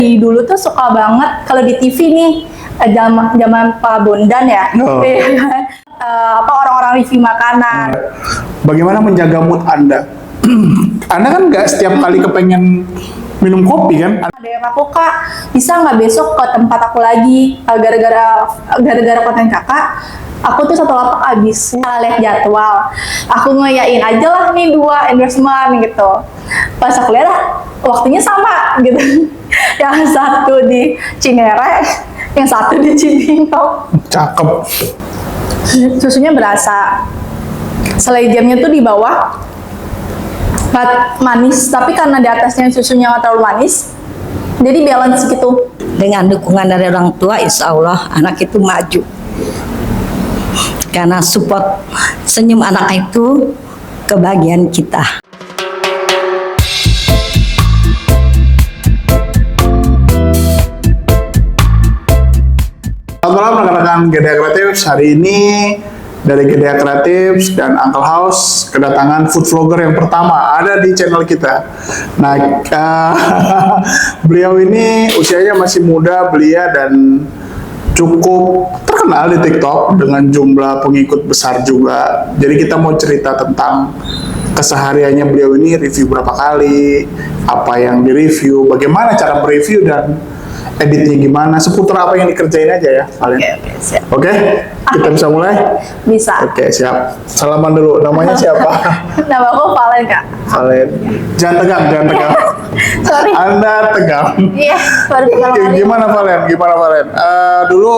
Dulu tuh suka banget kalau di TV nih, zaman Pak Bondan ya. Oh. Orang-orang review makanan. Bagaimana menjaga mood Anda? Anda kan nggak setiap kali kepengen minum kopi kan? Ada yang aku, Kak, bisa nggak besok ke tempat aku lagi, gara-gara konten kakak aku tuh satu lapak habis. Lihat jadwal, aku ngeyain aja lah nih 2 endorsement gitu. Pas aku lihat waktunya sama gitu. Yang satu di Cinere, yang satu di Cibinong. Cakep. Susunya berasa, selai jamnya tuh di bawah manis, tapi karena di atasnya susunya nggak terlalu manis, jadi balance gitu. Dengan dukungan dari orang tua, insya Allah anak itu maju. Karena support senyum anak itu kebahagiaan kita. Selamat malam rekan-rekan Gedea Kreatif. Hari ini dari Gedea Kreatif dan Uncle House kedatangan food vlogger yang pertama ada di channel kita. Nah, beliau ini usianya masih muda, belia dan cukup terkenal di TikTok dengan jumlah pengikut besar juga. Jadi kita mau cerita tentang kesehariannya beliau ini, review berapa kali, apa yang direview, bagaimana cara mereview dan editnya gimana, seputar apa yang dikerjain aja ya kalian. Oke, siap. Oke, kita bisa mulai? Bisa. Oke, siap. Salaman dulu, namanya siapa? Nama aku Valen, Kak. Valen. Jangan tegang, jangan tegang. Sorry. Anda tegang. Iya, baru pertama kali. Gimana Valen? Gimana Valen? Dulu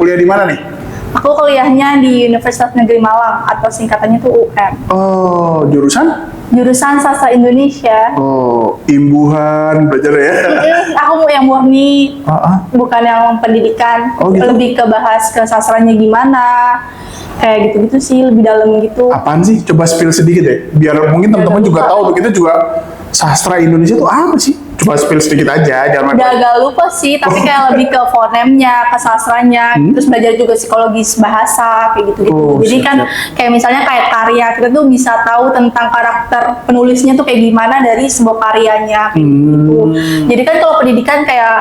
kuliah di mana nih? Aku kuliahnya di Universitas Negeri Malang, atau singkatannya tuh UM. Oh, jurusan? Jurusan Sastra Indonesia. Oh, imbuhan belajar ya? Aku yang murni, bukan yang pendidikan. Oh, gitu? Lebih ke bahas ke sastranya gimana, kayak gitu-gitu sih, lebih dalam gitu. Apaan sih? Coba spill sedikit deh, biar mungkin teman-teman juga tahu. Kita juga sastra Indonesia tuh apa sih? Coba spill sedikit aja, jangan. Udah agak lupa sih, tapi kayak lebih ke fonemnya, ke sastranya, terus belajar juga psikologis bahasa, kayak gitu-gitu. Oh, Jadi kan siap. kayak misalnya kayak karya, kita tuh bisa tahu tentang karakter penulisnya tuh kayak gimana dari sebuah karyanya, kayak gitu. Jadi kan kalau pendidikan kayak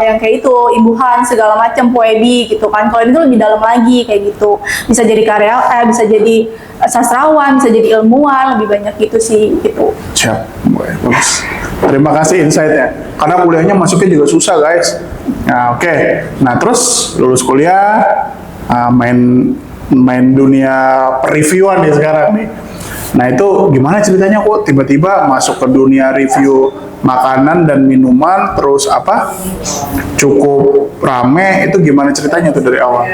yang kayak itu, imbuhan, segala macam, poebi gitu kan. Kalau itu lebih dalam lagi kayak gitu. Bisa jadi bisa jadi sastrawan, bisa jadi ilmuwan, lebih banyak gitu sih gitu. Siap, bagus. Terima kasih insight-nya. Karena kuliahnya masuknya juga susah guys. Nah, oke. Nah terus lulus kuliah, main dunia reviewan nih sekarang nih. Nah itu gimana ceritanya kok tiba-tiba masuk ke dunia review makanan dan minuman, terus cukup rame, itu gimana ceritanya tuh dari awal?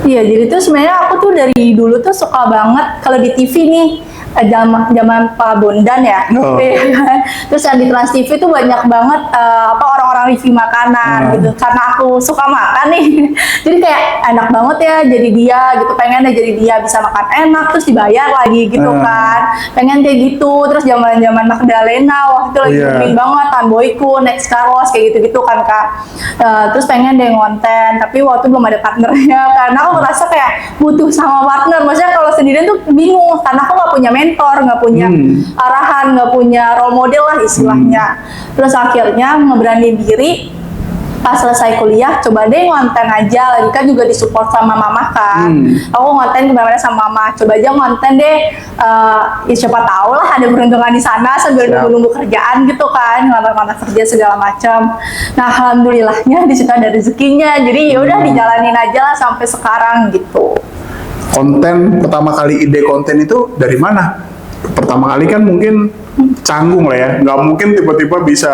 Iya, jadi tuh sebenarnya aku tuh dari dulu tuh suka banget kalau di TV nih, zaman Pak Bondan ya. Oh. Terus yang di Trans TV tuh banyak banget orang-orang review makanan gitu. Karena aku suka makan nih, jadi kayak enak banget ya jadi dia gitu. Pengen deh jadi dia, bisa makan enak terus dibayar lagi gitu kan. Pengen kayak gitu. Terus zaman Magdalena waktu itu lagi booming banget, Tanboyku, Next Carlos kayak gitu-gitu kan Kak. Terus pengen deh ngonten, tapi waktu belum ada partnernya karena aku ngerasa kayak butuh sama partner. Maksudnya kalau sendirian tuh bingung karena aku nggak punya mentor, nggak punya arahan, nggak punya role model lah istilahnya. Terus akhirnya ngeberani diri pas selesai kuliah, coba deh ngonten aja. Lagi kan juga disupport sama mama kan. Aku ngonten kemana-mana sama mama, coba aja ngonten deh. Ya siapa tahu lah ada peruntungan di sana sambil nunggu-nunggu kerjaan gitu kan, ngelamar kerja segala macam. Nah alhamdulillahnya di situ ada rezekinya, jadi ya udah dijalanin aja lah sampai sekarang gitu. Konten pertama kali, ide konten itu dari mana? Pertama kali kan mungkin canggung lah ya, nggak mungkin tiba-tiba bisa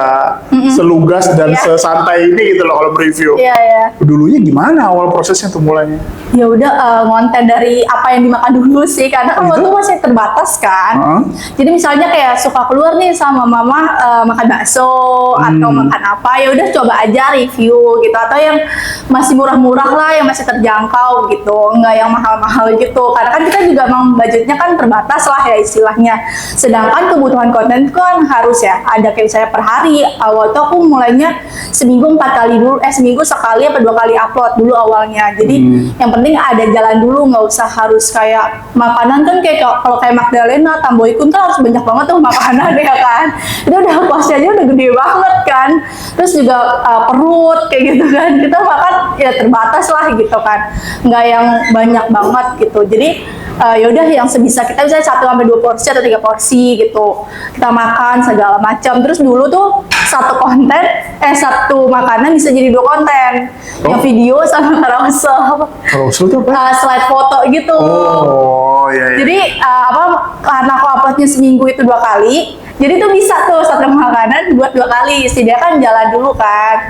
selugas dan sesantai ini gitu loh kalau mereview. Iya. Dulunya gimana awal prosesnya tuh mulainya? Ya udah ngonten dari apa yang dimakan dulu sih, karena kan waktu masih terbatas kan. Jadi misalnya kayak suka keluar nih sama mama makan bakso atau makan apa, ya udah coba aja review gitu, atau yang masih murah-murah lah, yang masih terjangkau gitu, nggak yang mahal-mahal gitu. Karena kan kita juga emang budgetnya kan terbatas lah ya istilahnya. Sedangkan kebutuhan konten kan harus ya ada kayak misalnya per hari. Awal tuh aku mulainya seminggu 4 kali dulu, seminggu sekali apa 2 kali upload dulu awalnya. Jadi yang penting ada jalan dulu, nggak usah harus kayak makanan kan kayak kalau kayak Magdalena, Tamboikun kan harus banyak banget tuh makanan ya kan. Itu udah kosnya aja udah gede banget kan. Terus juga perut kayak gitu kan. Kita makan ya terbatas lah gitu kan. Nggak yang banyak banget gitu. Jadi ya udah yang sebisa kita bisa 1-2 porsi atau 3 porsi gitu kita makan segala macam. Terus dulu tuh satu makanan bisa jadi 2 konten, yang video sama carousel. Carousel tuh apa? Slide foto gitu. Oh iya. Jadi karena aku uploadnya seminggu itu 2 kali, jadi tuh bisa tuh satu makanan buat 2 kali, setidaknya kan jalan dulu kan,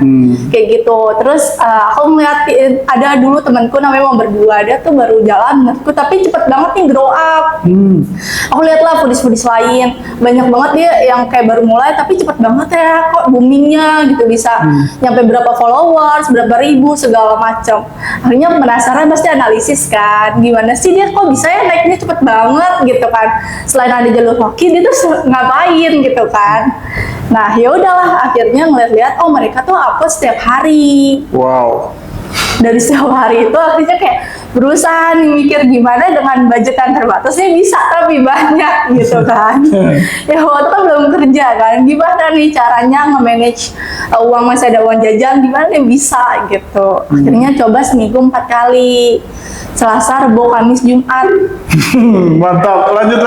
kayak gitu. Terus aku ngeliatin ada dulu temanku namanya mau berdua, dia tuh baru jalan menurutku tapi cepet banget nih grow up. Aku lihat lah foodies lain, banyak banget dia yang kayak baru mulai tapi cepet banget ya kok boomingnya gitu, bisa nyampe berapa followers, berapa ribu segala macam. Akhirnya penasaran, pasti analisis kan, gimana sih dia kok bisa ya naiknya cepet banget gitu kan. Selain ada jalur hoki, dia tuh ngapain gitu kan. Nah ya udahlah akhirnya ngeliat-liat, oh mereka tuh upload setiap hari. Wow. Dari setiap hari itu akhirnya kayak berusaha nih mikir gimana dengan budget yang terbatasnya bisa tapi banyak gitu kan. Ya waktu itu belum kerja kan, gimana nih caranya nge-manage uang, masih ada uang jajan, gimana nih bisa gitu. Akhirnya coba seminggu 4 kali, Selasa, Rebo, Kamis, Jumat. Mantap, lanjut.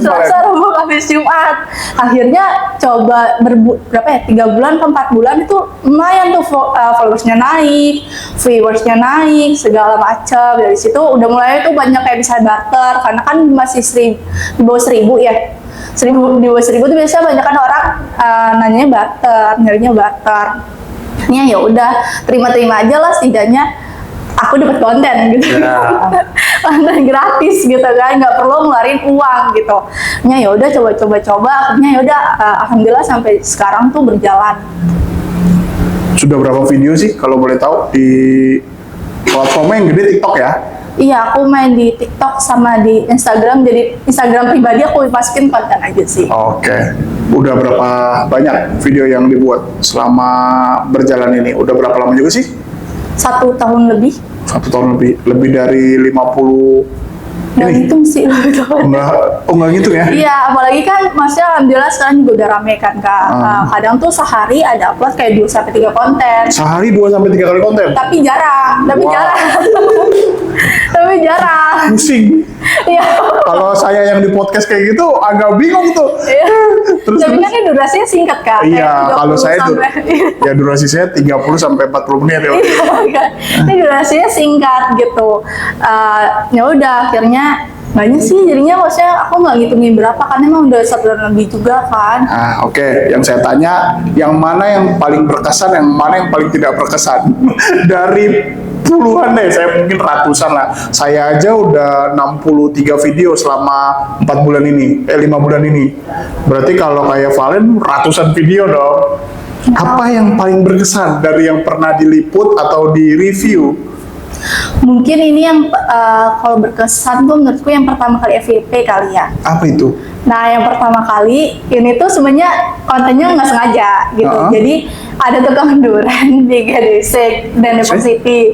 Selasa, Rabu, Kamis, Jumat. Akhirnya coba berapa ya? 3 bulan ke 4 bulan itu lumayan tuh followersnya naik, viewersnya naik, segala macam. Dari situ udah mulai tuh banyak kayak bisa barter, karena kan masih di bawah 1.000 ya. Di bawah 1.000 tuh biasanya banyak kan orang nanyanya barter, nyarinya barter. Ya udah terima-terima aja lah, setidaknya aku dapat konten gitu, konten gratis gitu kan, nggak perlu ngeluarin uang gitu. Ya udah coba, akhirnya ya udah alhamdulillah sampai sekarang tuh berjalan. Sudah berapa video sih kalau boleh tahu di platformnya yang gede TikTok ya? Iya, aku main di TikTok sama di Instagram. Jadi Instagram pribadi aku masukin konten aja sih. Oke. Udah berapa banyak video yang dibuat selama berjalan ini? Udah berapa lama juga sih? 1 tahun lebih. 1 tahun lebih. Lebih dari 50 Nggak ini? ngitung sih. Enggak gitu ya? Iya, apalagi kan maksudnya alhamdulillah sekarang juga udah rame kan Kak. Kadang tuh sehari ada upload kayak 2-3 konten. Sehari 2-3 kali konten? Tapi jarang. Tapi jarang. Pusing. Iya. Kalau saya yang di podcast kayak gitu agak bingung tuh. Iya. Terus Tapi kan ini durasinya singkat Kak. iya, Kayak kalau 30 saya sampai- ya durasi saya 30 sampai 40 menit ya. Iya kan. Ini durasinya singkat gitu. Ya udah akhirnya banyak sih jadinya, maksudnya aku nggak ngitungin berapa kan, emang udah 1 bulan lebih juga kan. Oke. Yang saya tanya, yang mana yang paling berkesan, yang mana yang paling tidak berkesan? Dari puluhan deh, saya mungkin ratusan lah. Saya aja udah 63 video selama 4 bulan ini, 5 bulan ini. Berarti kalau kayak Valen ratusan video dong. Apa yang paling berkesan dari yang pernah diliput atau di review? Mungkin ini yang kalau berkesan tuh menurutku yang pertama kali FYP kali ya. Apa itu? Nah, yang pertama kali ini tuh sebenarnya kontennya nggak sengaja gitu. Jadi ada tukang durian di GDC dan University.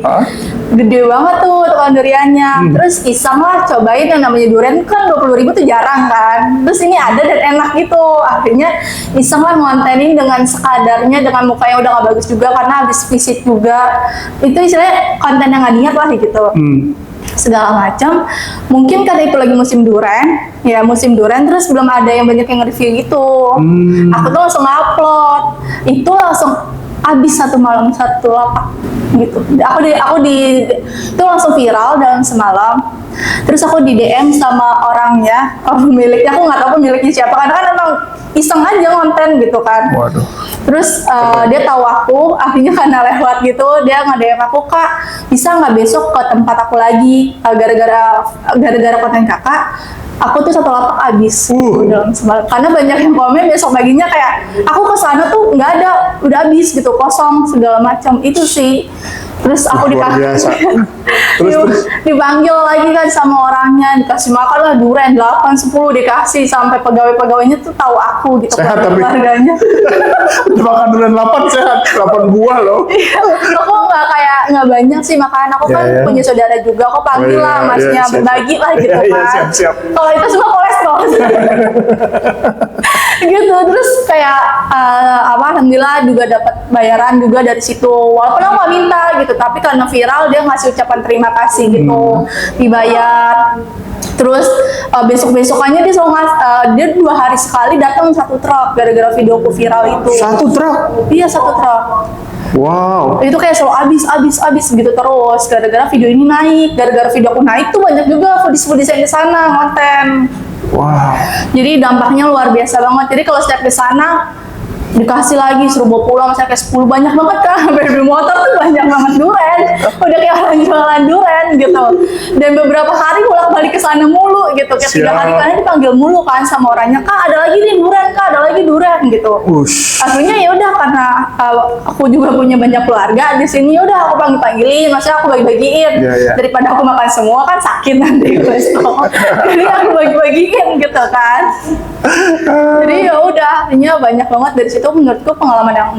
Gede banget tuh tukang duriannya. Terus iseng lah cobain, yang namanya durian kan 20.000 tuh jarang kan. Terus ini ada dan enak gitu. Akhirnya iseng lah ngontenin dengan sekadarnya, dengan muka yang udah gak bagus juga karena habis visit juga. Itu istilahnya konten yang gak niat lah gitu. Segala macam. Mungkin karena itu lagi musim durian, ya musim durian, terus belum ada yang banyak yang nge-review gitu. Aku tuh langsung upload, itu langsung habis 1 malam 1 lapak gitu. Itu langsung viral dalam semalam. Terus aku di DM sama orangnya, pemiliknya, aku nggak tahu pemiliknya siapa, karena kan emang iseng aja konten gitu kan. Waduh. Terus dia tahu aku, akhirnya karena lewat gitu, dia nge-DM aku, Kak, bisa nggak besok ke tempat aku lagi, gara-gara konten kakak, aku tuh 1 lapak habis dalam semalam. Karena banyak yang komen besok paginya kayak, aku ke sana tuh nggak ada, udah habis gitu, kosong segala macam. Itu sih Terus aku Luar biasa. Terus. dipanggil lagi kan sama orangnya, dikasih makan lah durian 8-10 dikasih, sampai pegawai-pegawainya tuh tahu aku gitu, Sehat tapi. keluarganya. Makan durian 8 sehat, 8 buah loh. Iya, aku nggak banyak sih makan, aku kan Ya. punya saudara juga, aku panggil Oh, iya, lah masnya, iya, siap. berbagi lah gitu Iya, iya, kan. siap. Kalau itu semua kolesterol. Gitu, terus kayak alhamdulillah juga dapat bayaran juga dari situ, walaupun aku nggak minta gitu, tapi karena viral dia ngasih ucapan terima kasih gitu, dibayar. Terus besok-besokannya dia selalu dia 2 hari sekali datang 1 truk gara-gara videoku viral itu. 1 truk. Iya, 1 truk. Wow. Itu kayak selalu abis gitu terus, gara-gara video ini naik, gara-gara video aku naik tuh banyak juga foodies yang di sana konten. Wow. Jadi dampaknya luar biasa banget. Jadi kalau setiap ke sana dikasih lagi, suruh bawa pulang, misalnya kayak 10 banyak banget kan, sampai di motor tuh banyak banget duren, udah kayak orang jualan duren gitu. Dan beberapa hari bolak-balik ke sana mulu gitu, kayak 3 hari kan dipanggil mulu kan sama orangnya, Kak ada lagi nih duren, Kak ada lagi duren gitu. Ush. Akhirnya ya udah, karena aku juga punya banyak keluarga di sini, ya udah aku panggil-panggilin, maksudnya aku bagi-bagiin. Iya, iya. Daripada aku makan semua kan sakit nanti kolesterol. Jadi aku bagi-bagiin gitu kan. Jadi ya udah, artinya banyak banget dari situ, menurutku pengalaman yang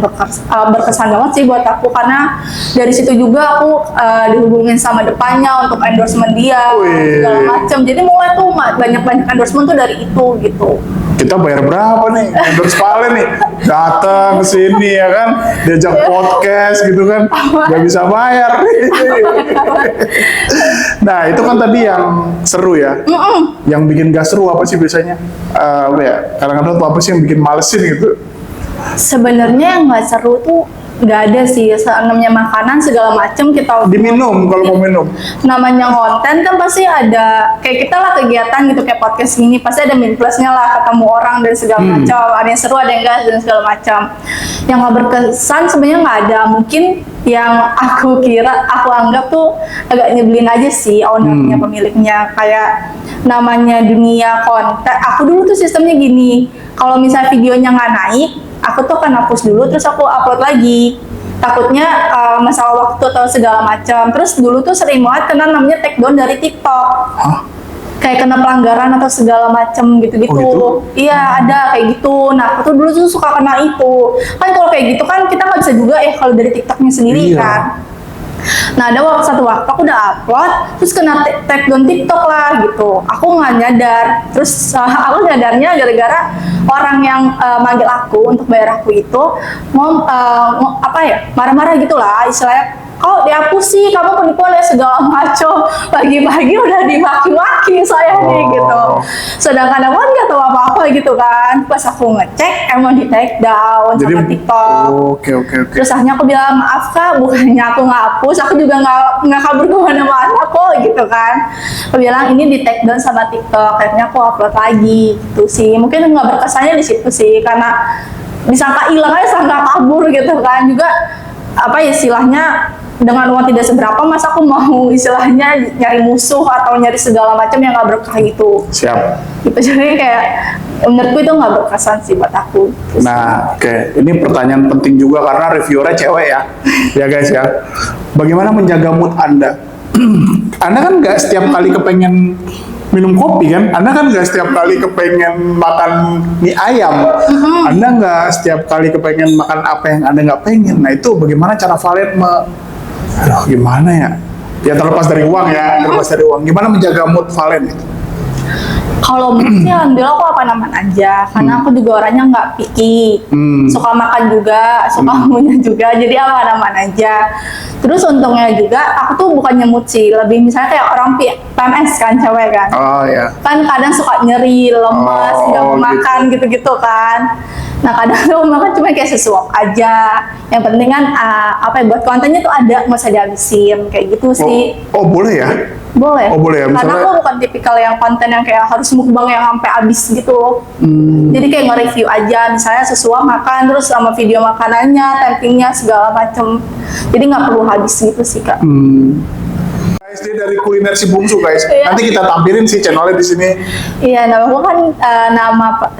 berkesan banget sih buat aku, karena dari situ juga aku dihubungin sama depannya untuk endorsement dia, Wih. segala macam. Jadi mulai tuh banyak endorsement tuh dari itu gitu. Kita bayar berapa nih? Endorse Valen nih. Datang ke sini ya kan, diajak podcast gitu kan. Gak bisa bayar. Nah, itu kan tadi yang seru ya. Yang bikin gak seru apa sih biasanya? Apa ya? Kadang-kadang tuh apa sih yang bikin malesin gitu? Sebenarnya yang nggak seru tuh nggak ada sih, namanya makanan segala macem kita Diminum kalau mau minum. namanya konten kan pasti ada kayak kita lah kegiatan gitu, kayak podcast gini pasti ada min plusnya lah, ketemu orang dan segala macam, ada yang seru ada yang enggak dan segala macam. Yang nggak berkesan sebenarnya nggak ada, mungkin yang aku anggap tuh agak nyebelin aja sih ownernya, pemiliknya. Kayak namanya dunia konten, aku dulu tuh sistemnya gini, kalau misalnya videonya nggak naik, aku tuh akan hapus dulu terus aku upload lagi, takutnya masalah waktu atau segala macam. Terus dulu tuh sering banget kena namanya take down dari TikTok. Hah? Kayak kena pelanggaran atau segala macam gitu-gitu. Oh, gitu? Iya, ada kayak gitu. Nah, aku tuh dulu tuh suka kena itu. Kan kalau kayak gitu kan kita nggak bisa juga kalau dari TikToknya sendiri Iya. kan. Nah, ada satu waktu aku udah upload, terus kena take down TikTok lah gitu. Aku nggak nyadar. Terus aku nyadarnya gara-gara orang yang manggil aku untuk bayar aku itu mau apa ya, marah-marah gitulah istilahnya. Kok dihapus sih, kamu penipuan ya segala macam. Pagi-pagi udah dimaki-maki saya nih gitu. Sedangkan aku kan nggak tahu apa-apa gitu kan. Pas aku ngecek emang di take down sama TikTok. Oke. Terus akhirnya aku bilang, maaf Kak, bukannya aku nggak hapus, aku juga nggak kabur kemana-mana kok gitu kan. Aku bilang ini di take down sama TikTok, akhirnya aku upload lagi gitu sih. Mungkin nggak berkesannya di situ sih, karena disangka hilang aja, sangka kabur gitu kan. Juga apa ya istilahnya, dengan uang tidak seberapa, masa aku mau istilahnya nyari musuh atau nyari segala macam yang nggak berkah gitu. Siap. Gitu, jadi kayak menurutku itu nggak berkesan sih buat aku. Terus, Nah, oke. Ini pertanyaan penting juga karena reviewernya cewek ya. Ya guys ya. Bagaimana menjaga mood Anda? Anda kan nggak setiap kali kepengen minum kopi kan? Anda kan nggak setiap kali kepengen makan mie ayam. Anda nggak setiap kali kepengen makan apa yang Anda nggak pengen. Nah, itu bagaimana cara Valen aduh, gimana ya? Ya terlepas dari uang ya, terlepas dari uang. Gimana menjaga mood Valen itu? kalau menurut sih alhamdulillah aku apa-apaman aja, karena aku juga orangnya nggak picky, suka makan juga, suka punya juga, jadi aman-aman aja. Terus untungnya juga aku tuh bukan nyemut sih, lebih misalnya kayak orang PMS kan, cewek kan, Oh ya. kan kadang suka nyeri, lemes, nggak mau gitu. makan gitu-gitu kan. Nah kadang tuh makan cuma kayak sesuap aja. Yang penting kan apa ya, buat kontennya tuh ada, nggak usah dihabisin kayak gitu sih. Oh boleh ya? Boleh. Oh, boleh ya, Karena misalnya- aku bukan tipikal yang konten yang kayak harus mukbang yang sampai habis gitu. Jadi kayak nge-review aja, misalnya sesuap makan terus sama video makanannya, tappingnya segala macem. Jadi nggak perlu habis gitu sih Kak. Guys, dia dari kuliner si bungsu guys. Iya. Nanti kita tampilin sih channelnya di sini. Iya, nama aku kan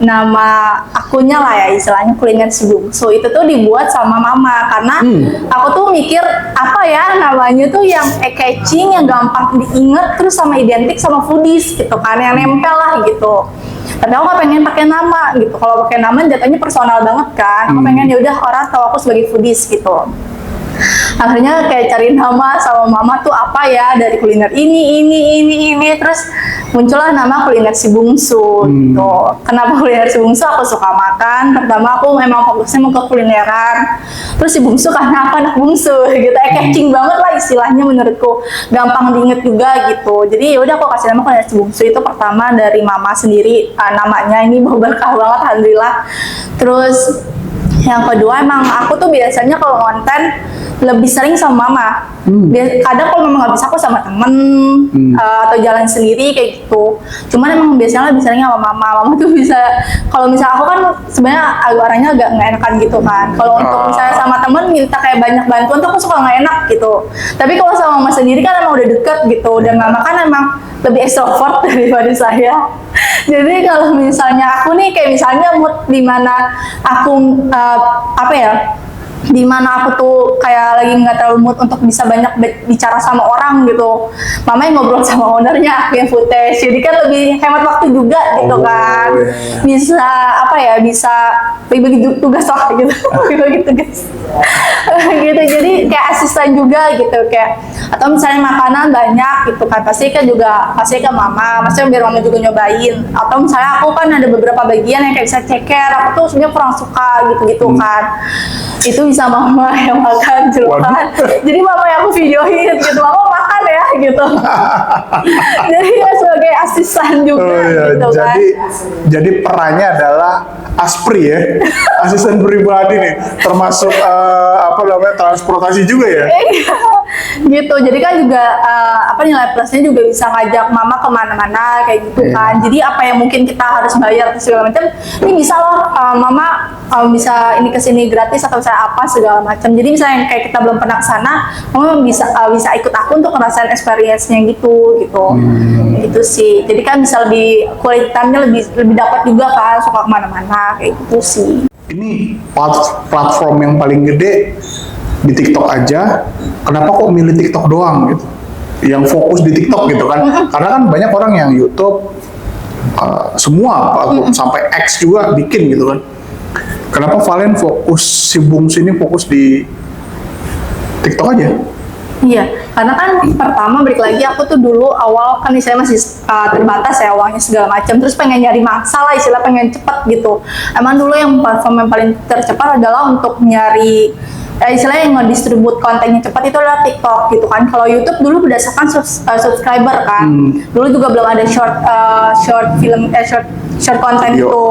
nama akunnya lah ya, istilahnya kuliner si bungsu. Itu tuh dibuat sama mama karena aku tuh mikir apa ya namanya tuh yang catching, yang gampang diinget, terus sama identik sama foodies gitu kan, yang nempel lah gitu. Tapi aku gak pengen pakai nama gitu. Kalau pakai nama jatuhnya personal banget kan. Aku pengen ya udah orang tahu aku sebagai foodies gitu. Akhirnya kayak cari nama sama mama tuh apa ya dari kuliner ini terus muncullah nama kuliner si bungsu gitu. Kenapa kuliner si bungsu? Aku suka makan. Pertama aku memang fokusnya mau ke kulineran. Terus si bungsu karena aku anak bungsu gitu. Catching banget lah istilahnya menurutku. Gampang diinget juga gitu. Jadi yaudah aku kasih nama kuliner si bungsu itu pertama dari mama sendiri. Namanya ini berkah banget alhamdulillah. Terus yang kedua emang aku tuh biasanya kalau konten lebih sering sama mama. Kadang kalau memang nggak bisa aku sama temen atau jalan sendiri kayak gitu. Cuman emang biasanya lebih sering sama mama. Mama tuh bisa kalau misalnya aku kan sebenarnya orangnya agak nggak enakan gitu kan. Kalau untuk misalnya sama temen minta kayak banyak bantuan tuh aku suka nggak enak gitu. Tapi kalau sama mama sendiri kan emang udah deket gitu. Dan mama kan emang lebih extrovert daripada saya. Jadi kalau misalnya aku nih kayak misalnya mood dimana aku dimana aku tuh kayak lagi nggak terlalu mood untuk bisa banyak bicara sama orang gitu, mama yang ngobrol sama ownernya, aku yang footage, jadi kan lebih hemat waktu juga gitu kan, bisa bisa bagi tugas lah gitu, bagi tugas gitu, jadi kayak asisten juga gitu kayak, atau misalnya makanan banyak gitu kan, pasti ke mama, maksudnya biar mama juga nyobain, atau misalnya aku kan ada beberapa bagian yang kayak bisa ceker, aku tuh sebenarnya kurang suka gitu kan, itu bisa mama yang makan jeluan. Jadi mama yang aku videoin gitu, mama makan ya gitu. Jadi ya sebagai asisten juga gitu kan. Jadi perannya adalah aspri ya, asisten pribadi nih, termasuk transportasi juga ya. Gitu, jadi kan juga nilai plusnya juga bisa ngajak mama kemana-mana kayak gitu kan. Jadi apa yang mungkin kita harus bayar segala macam, ini bisa loh mama bisa ini kesini gratis atau saya apa segala macam. Jadi misalnya kayak kita belum pernah kesana, mama bisa ikut aku untuk ngerasain experience-nya gitu. Gitu sih. Jadi kan bisa lebih kualitasnya lebih dapat juga kan, suka kemana-mana kayak gitu sih. Ini platform yang paling gede di TikTok aja, kenapa kok milih TikTok doang gitu? Yang fokus di TikTok gitu kan? Karena kan banyak orang yang YouTube, semua sampai X juga bikin gitu kan. Kenapa Valen si Bungsu ini fokus di TikTok aja? Iya, karena kan pertama balik lagi aku tuh dulu awal kan saya masih terbatas ya uangnya segala macam, terus pengen nyari mangsa lah, istilah pengen cepet gitu. Emang dulu yang platform yang paling tercepat adalah untuk nyari istilahnya yang nge-distribute kontennya cepat itu adalah TikTok gitu kan. Kalau YouTube dulu berdasarkan subscriber kan. Dulu juga belum ada short konten itu.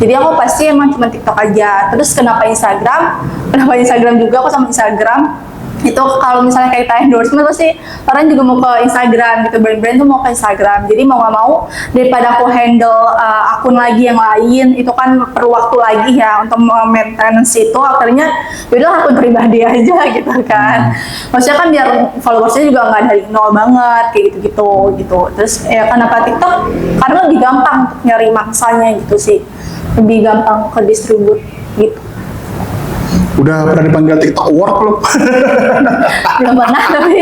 Jadi aku pasti emang cuma TikTok aja. Terus kenapa Instagram juga, aku sama Instagram itu kalau misalnya kayak kita endorsement pasti orang juga mau ke Instagram gitu, brand-brand tuh mau ke Instagram. Jadi mau nggak mau daripada aku handle akun lagi yang lain itu kan perlu waktu lagi ya untuk maintenance itu, akhirnya yaudah akun pribadi aja gitu kan. Maksudnya kan biar followersnya juga nggak dari nol banget kayak gitu. Terus ya kenapa TikTok? Karena lebih gampang untuk nyari mangsanya gitu sih, lebih gampang ke distribute gitu. Udah pernah dipanggil TikTok Award belum? Belum pernah, tapi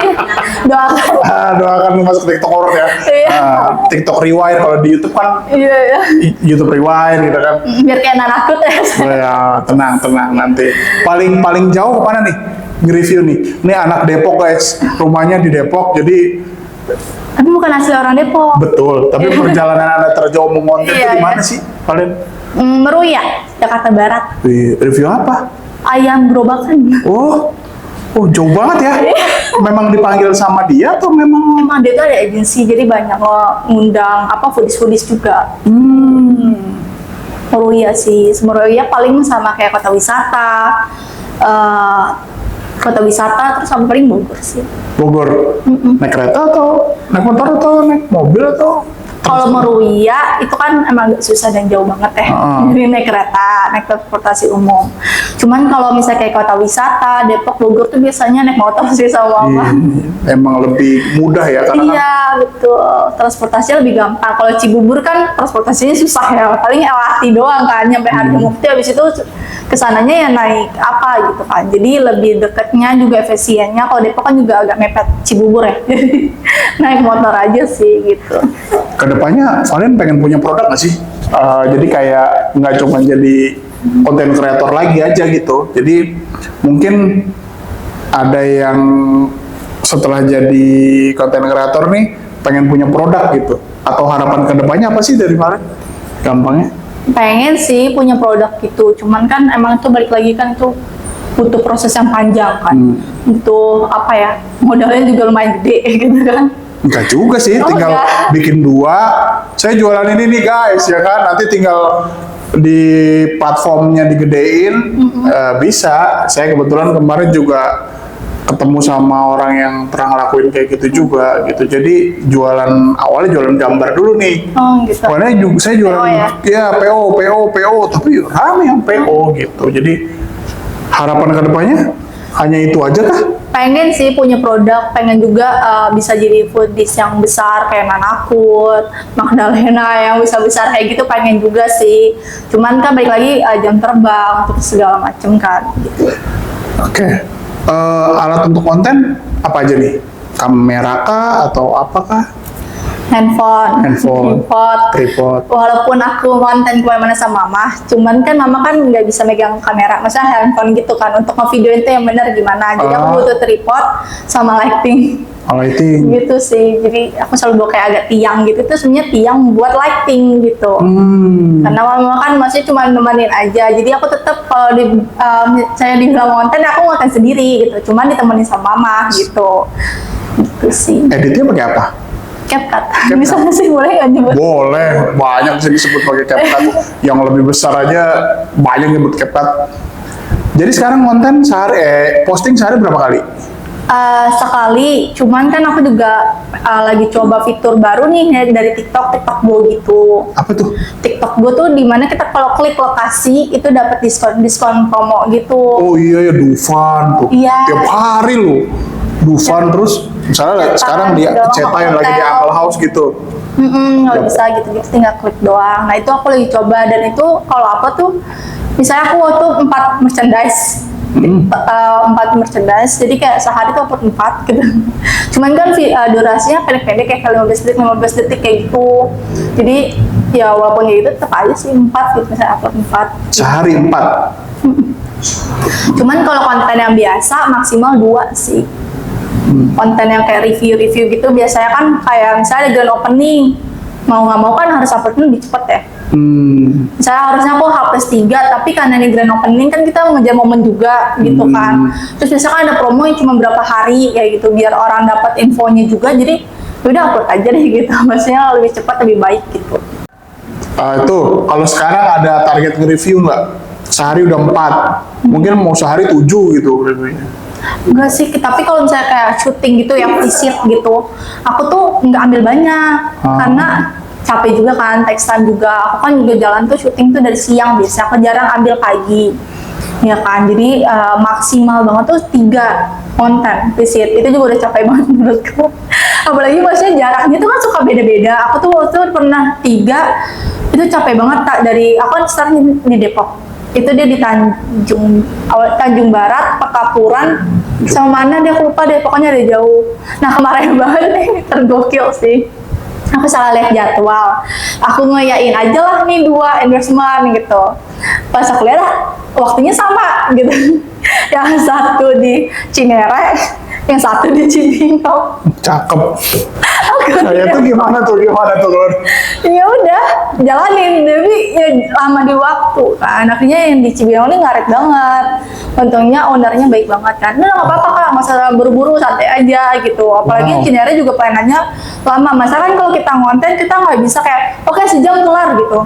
doakan. Doakan masuk TikTok Award ya. TikTok Rewind kalau di YouTube kan. Iya. YouTube Rewind gitu kan. Biar kayak nanakut ya. Ya, tenang nanti. Paling jauh kemana nih? Nge-review nih. Ini anak Depok guys, rumahnya di Depok, jadi. Tapi bukan asli orang Depok. Betul. Tapi perjalanan Anda terjauh mengonten itu di mana sih, Valen? Meruya, Jakarta Barat. Review apa? Ayam gerobakan. Oh jauh banget ya. Memang dipanggil sama dia atau memang dia tuh ada agensi, jadi banyak ngundang foodies juga. Meruya sih, Meruya paling sama kayak kota wisata, terus sama paling Bogor sih. Bogor? Naik kereta atau naik motor atau naik mobil atau? Kalau Meruya itu kan emang agak susah dan jauh banget ya. Jadi naik kereta, naik transportasi umum. Cuman kalau misalnya kayak kota wisata, Depok, Bogor tuh biasanya naik motor sih sama mama. Emang lebih mudah ya karena kan Iya, betul. Transportasinya lebih gampang. Kalau Cibubur kan transportasinya susah ya. Paling LRT doang kan, nyampe Harjamukti, habis itu kesananya ya naik apa gitu kan. Jadi lebih deketnya juga efisiennya. Kalau Depok kan juga agak mepet Cibubur ya. Jadi naik motor aja sih gitu. kedepannya Valen pengen punya produk nggak sih? Jadi kayak nggak cuma jadi konten kreator lagi aja gitu. Jadi mungkin ada yang setelah jadi konten kreator nih pengen punya produk gitu. Atau harapan kedepannya apa sih dari Valen? Gampangnya? Pengen sih punya produk gitu. Cuman kan emang itu balik lagi kan itu butuh proses yang panjang kan. Butuh apa ya? Modalnya juga lumayan gede gitu kan. Enggak juga sih, Oh, tinggal enggak. bikin 2. Saya jualan ini nih guys, ya kan. Nanti tinggal di platformnya digedein, bisa. Saya kebetulan kemarin juga ketemu sama orang yang pernah ngelakuin kayak gitu juga, gitu. Jadi awalnya jualan gambar dulu nih. Oh gitu. Awalnya juga saya jualan, PO ya? PO, tapi rame yang PO gitu. Jadi harapan kedepannya hanya itu aja kah? Pengen sih punya produk, pengen juga bisa jadi food dish yang besar kayak Manakut, Magdalena yang bisa besar kayak gitu pengen juga sih. Cuman kan balik lagi jam terbang untuk segala macem kan. Gitu. Oke. Alat untuk konten apa aja nih? Kamera kah atau apakah? Handphone, Tripod. Walaupun aku konten kemana-mana sama mama, cuman kan mama kan nggak bisa megang kamera, maksudnya handphone gitu kan untuk ngevideoin itu yang benar gimana. Jadi aku butuh tripod sama lighting. Lighting. Gitu sih, jadi aku selalu bawa kayak agak tiang gitu, itu sebenarnya tiang buat lighting gitu. Karena mama kan masih cuma nemenin aja, jadi aku tetap kalau saya dibilang konten, aku konten sendiri gitu, cuman ditemenin sama mama gitu. Gitu sih. Editnya pakai apa? CapCut. Misalnya sih boleh nggak nyebut? Boleh, banyak bisa disebut pakai CapCut. Yang lebih besar aja banyak nyebut CapCut. Jadi sekarang konten posting sehari berapa kali? Sekali, cuman kan aku juga lagi coba fitur baru nih dari TikTok Go gitu. Apa tuh? TikTok Go tuh dimana kita kalau klik lokasi itu dapat diskon promo gitu. Oh iya ya, Dufan tuh. Iya. Tiap hari loh. Dufan terus misalnya sekarang dia Doang Ceta yang lagi di hotel. Apple House gitu. Nggak bisa gitu, tinggal klik doang. Nah itu aku lagi coba, dan itu kalau apa tuh, misalnya aku waktu 4 merchandise, 4 merchandise, jadi kayak sehari tuh upload 4 gitu. Cuman kan durasinya pendek-pendek kayak 15 detik kayak gitu. Jadi ya walaupun kayak gitu tetap aja sih 4 gitu, misalnya upload 4. Sehari 4. Cuman kalau konten yang biasa maksimal 2 sih. Konten yang kayak review-review gitu biasanya kan kayak misalnya grand opening, mau nggak mau kan harus uploadnya lebih cepet ya. Misalnya harusnya aku H+3, tapi karena ini grand opening kan kita ngejar momen juga gitu kan. Terus misalkan ada promo yang cuma berapa hari kayak gitu, biar orang dapat infonya juga, jadi udah upload aja deh gitu. Maksudnya lebih cepat lebih baik gitu. Tuh, kalau sekarang ada target nge-review nggak? Sehari udah 4. Mungkin mau sehari 7 gitu reviewnya. Enggak sih, tapi kalau misalnya kayak syuting gitu yang visit gitu, aku tuh nggak ambil banyak karena capek juga kan, text time juga. Aku kan juga jalan tuh syuting tuh dari siang biasanya, aku jarang ambil pagi, ya kan. Jadi maksimal banget tuh 3 konten visit, itu juga udah capek banget menurutku. Apalagi maksudnya jaraknya tuh kan suka beda-beda. Aku tuh waktu itu pernah 3, itu capek banget tak, dari aku kan sekarang di Depok. Itu dia di Tanjung Barat, Pekapuran, sama mana dia, aku lupa deh, pokoknya ada jauh. Nah kemarin banget nih, tergokil sih. Aku salah lihat jadwal, aku ngeyain aja lah nih 2 endorsement gitu. Pas aku lihat waktunya sama gitu. Yang satu di Cinere, yang satu di Cibinong. Cakep. Saya tuh gimana tuh Lur? Ya udah, jalanin, tapi ya lama di waktu kan. Akhirnya yang di Cibinong ini ngaret banget. Untungnya ownernya baik banget kan. Nah nggak apa-apa kak, masalah buru-buru santai aja gitu. Apalagi Cinere juga pelayanannya lama. Masalah kan kalau kita ngonten kita nggak bisa kayak oke, sejam kelar gitu.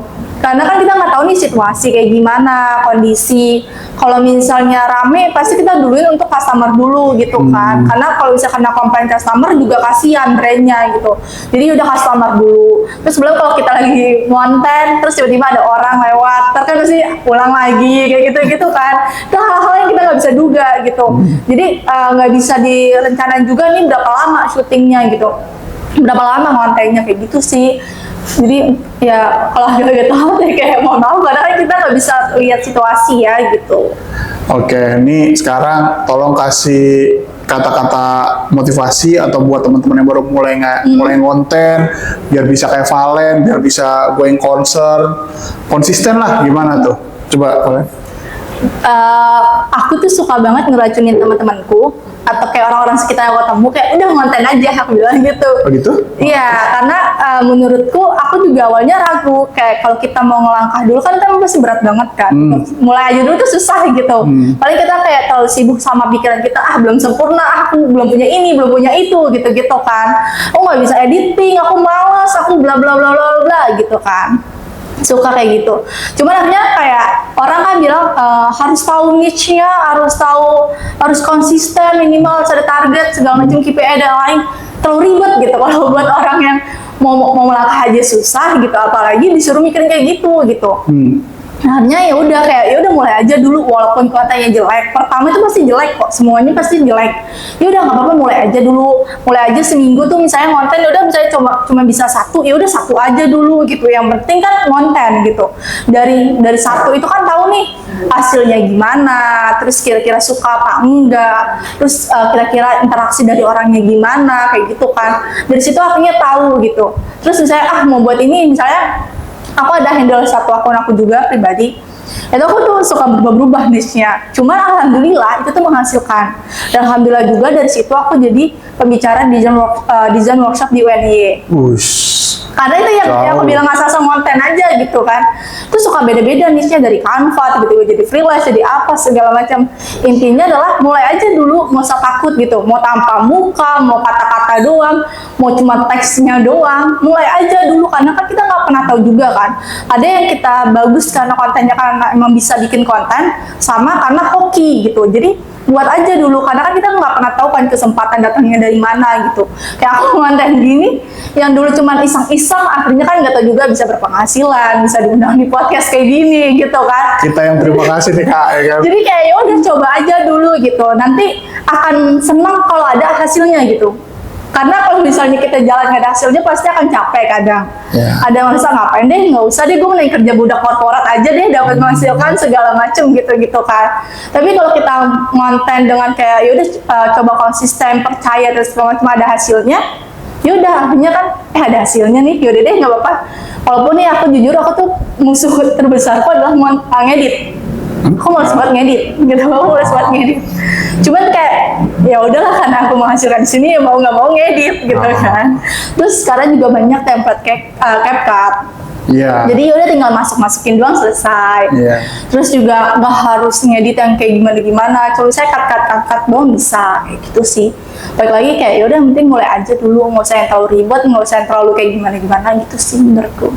Karena kan kita nggak tahu nih situasi kayak gimana, kondisi. Kalau misalnya rame, pasti kita duluin untuk customer dulu gitu kan. Karena kalau misalnya kena komplain customer juga kasihan brandnya gitu. Jadi udah customer dulu. Terus belum kalau kita lagi konten, terus tiba-tiba ada orang lewat, terus kan pasti ulang lagi kayak gitu-gitu kan. Itu hal-hal yang kita nggak bisa duga gitu. Jadi nggak bisa direncanain juga nih berapa lama syutingnya gitu. Berapa lama kontennya kayak gitu sih. Jadi ya kalau agak tahu deh kayak mau tahu padahal kan kita nggak bisa lihat situasi ya gitu. Oke, ini sekarang tolong kasih kata-kata motivasi atau buat teman-teman yang baru mulai konten biar bisa kayak Valen, biar bisa going concern, konsisten lah, gimana tuh? Coba Valen. Aku tuh suka banget ngeracunin teman-temanku atau kayak orang-orang sekitar yang ketemu kayak udah ngonten aja, aku bilang gitu. Oh gitu? Iya, karena menurutku aku juga awalnya ragu kayak kalau kita mau ngelangkah dulu kan pasti berat banget kan. Mulai aja dulu tuh susah gitu. Paling kita kayak terlalu sibuk sama pikiran kita, belum sempurna, aku belum punya ini, belum punya itu gitu-gitu kan. Aku nggak bisa editing, aku malas, aku bla bla bla bla bla gitu kan. Suka kayak gitu. Cuman akhirnya kayak orang kan bilang harus tahu niche-nya, harus konsisten, minimal harus ada target segala macam KPI dan lain. Terlalu ribet gitu kalau buat orang yang mau melangkah aja susah gitu, apalagi disuruh mikirin kayak gitu. Akhirnya ya udah mulai aja dulu walaupun kontennya jelek. Pertama itu pasti jelek kok, semuanya pasti jelek. Ya udah nggak apa-apa, mulai aja dulu. Mulai aja seminggu tuh misalnya konten udah misalnya cuma bisa satu, ya udah satu aja dulu gitu. Yang penting kan konten gitu. Dari satu itu kan tahu nih hasilnya gimana, terus kira-kira suka apa enggak, terus kira-kira interaksi dari orangnya gimana kayak gitu kan. Dari situ akhirnya tahu gitu. Terus misalnya mau buat ini misalnya aku ada handle satu akun aku juga pribadi, itu aku tuh suka berubah-ubah niche-nya. Cuman alhamdulillah itu tuh menghasilkan. Dan alhamdulillah juga dari situ aku jadi pembicara desain workshop di UNY. Karena itu yang aku bilang asal konten aja gitu kan. Terus suka beda-beda niche-nya dari Canva, tiba-tiba jadi freelance, jadi apa segala macam. Intinya adalah mulai aja dulu, nggak usah takut gitu. Mau tanpa muka, mau kata-kata doang, mau cuma teksnya doang, mulai aja dulu karena kan kita nggak pernah tahu juga kan. Ada yang kita bagus karena kontennya karena emang bisa bikin konten, sama karena hoki gitu. Jadi buat aja dulu karena kan kita nggak pernah tahu kan kesempatan datangnya dari mana gitu. Kayak aku konten gini yang dulu cuma iseng-iseng akhirnya kan nggak tahu juga bisa berpenghasilan, bisa diundang di podcast kayak gini gitu kan. Kita yang terima kasih nih Kak, ya kan? Jadi kayak ya udah coba aja dulu gitu, nanti akan senang kalau ada hasilnya gitu. Karena kalau misalnya kita jalan nggak ada hasilnya pasti akan capek kadang. Ada yang merasa ngapain deh, nggak usah deh, gue mending kerja budak korporat aja deh, dapat menghasilkan segala macem gitu kan. Tapi kalau kita konten dengan kayak yaudah coba konsisten, percaya terus segala macam ada hasilnya, yaudah akhirnya kan ada hasilnya nih, yaudah deh nggak apa-apa. Walaupun nih aku jujur aku tuh musuh terbesarku adalah ngedit. Aku malas banget ngedit gitu, aku malas banget ngedit. Cuman kayak ya udahlah karena aku menghasilkan di sini ya mau nggak mau ngedit gitu kan. Terus sekarang juga banyak template CapCut. Jadi udah tinggal masukin doang selesai. Terus juga nggak harus ngedit yang kayak gimana. Kalau saya cut doang bisa kayak gitu sih. Balik lagi kayak ya udah penting mulai aja dulu, nggak usah yang terlalu ribet, nggak usah yang terlalu kayak gimana gitu sih menurutku.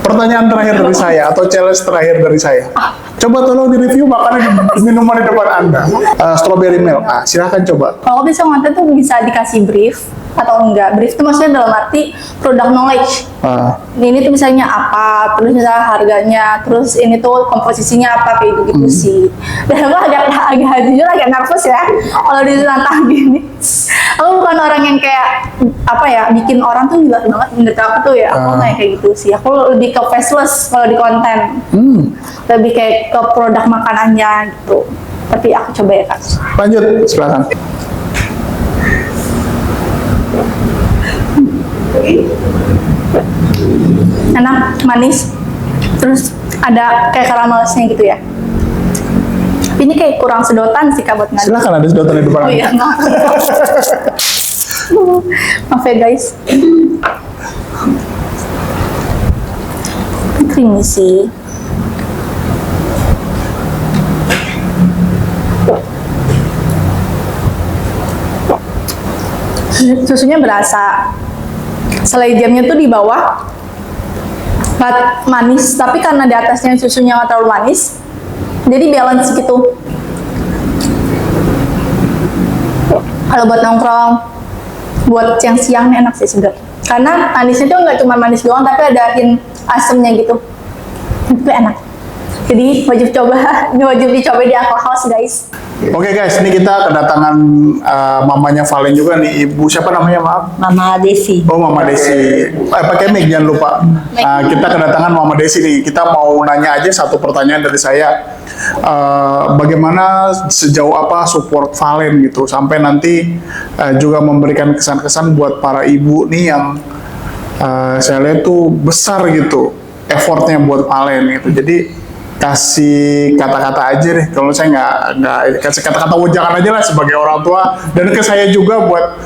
Pertanyaan terakhir dari saya atau challenge terakhir dari saya. Coba tolong di-review makanan minuman di depan Anda. Strawberry milk. Silahkan coba. Kalau bisa konten tuh bisa dikasih brief atau enggak. Brief itu maksudnya dalam arti product knowledge. Ini tuh misalnya apa, terus misalnya harganya, terus ini tuh komposisinya apa kayak gitu sih. Dan aku agak jujur agak nervous ya kalau ditantang gini. Aku bukan orang yang kayak apa ya, bikin orang tuh gila banget menurut aku tuh ya. Aku kayak gitu sih. Aku lebih ke faceless kalau di konten. Lebih kayak ke produk makanannya gitu. Tapi aku coba ya Kak. Lanjut, silakan. Enak, manis, terus ada kayak karamelnya gitu ya. Tapi ini kayak kurang sedotan sih Kak buat ngaduk. Silakan, ada sedotan di depan Anda. Oh iya, maaf. Maaf ya guys. Creamy sih. Susunya berasa. Selai jamnya tuh di bawah. nggak manis, tapi karena di atasnya susunya nggak terlalu manis, jadi balance gitu. Kalau buat nongkrong, buat siang-siang nih enak sih sebenarnya. Karena manisnya tuh nggak cuma manis doang, tapi ada hint asemnya gitu. Itu enak. Jadi wajib coba, wajib dicoba di Uncle House guys. Oke guys, ini kita kedatangan mamanya Valen juga nih, ibu siapa namanya maaf? Mama Desi. Oh Mama Desi, pakai mic jangan lupa. Kita kedatangan Mama Desi nih, kita mau nanya aja satu pertanyaan dari saya. Bagaimana sejauh apa support Valen gitu, sampai nanti juga memberikan kesan-kesan buat para ibu nih yang saya lihat tuh besar gitu, effortnya buat Valen gitu. Jadi kasih kata-kata aja deh, kalau saya nggak kasih kata-kata wejangan aja lah sebagai orang tua, dan ke saya juga buat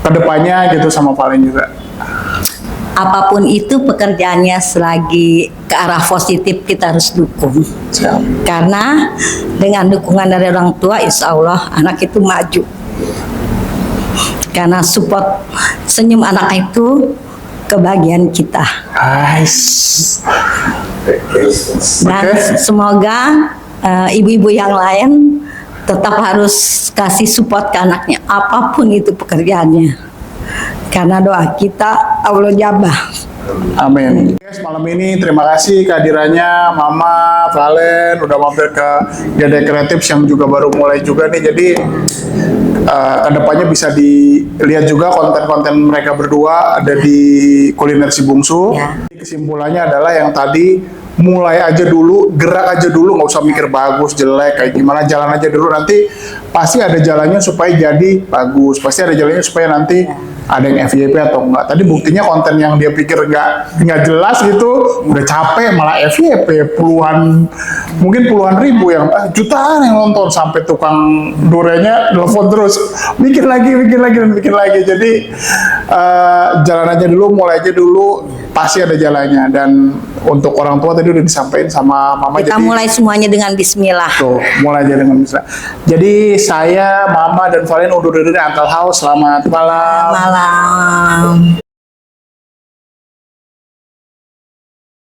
kedepannya gitu sama Valen juga. Apapun itu pekerjaannya selagi ke arah positif kita harus dukung. Karena dengan dukungan dari orang tua, insya Allah anak itu maju. Karena support senyum anak itu kebahagiaan kita. Nice. Dan semoga ibu-ibu yang lain tetap harus kasih support ke anaknya, apapun itu pekerjaannya. Karena doa kita Allah jabah. Amin. Guys, malam ini terima kasih kehadirannya Mama Valen udah mampir ke Gede Kreatif yang juga baru mulai juga nih. Jadi kedepannya bisa dilihat juga konten-konten mereka berdua ada di Kuliner Si Bungsu. Ya. Kesimpulannya adalah yang tadi, mulai aja dulu, gerak aja dulu, nggak usah mikir bagus, jelek, kayak gimana, jalan aja dulu, nanti pasti ada jalannya supaya jadi bagus, pasti ada jalannya supaya nanti ada yang FYP atau enggak. Tadi buktinya konten yang dia pikir nggak jelas gitu, udah capek malah FYP puluhan, mungkin puluhan ribu yang jutaan yang nonton, sampai tukang durenya telepon terus, bikin lagi dan bikin lagi. Jadi jalan aja dulu, mulai aja dulu, pasti ada jalannya. Dan untuk orang tua tadi udah disampaikan sama Mama. Kita jadi, mulai semuanya dengan bismillah. tuh, mulai aja dengan bisa. Jadi saya, Mama dan Valen undur diri dari Uncle House. Selamat malam. Malam.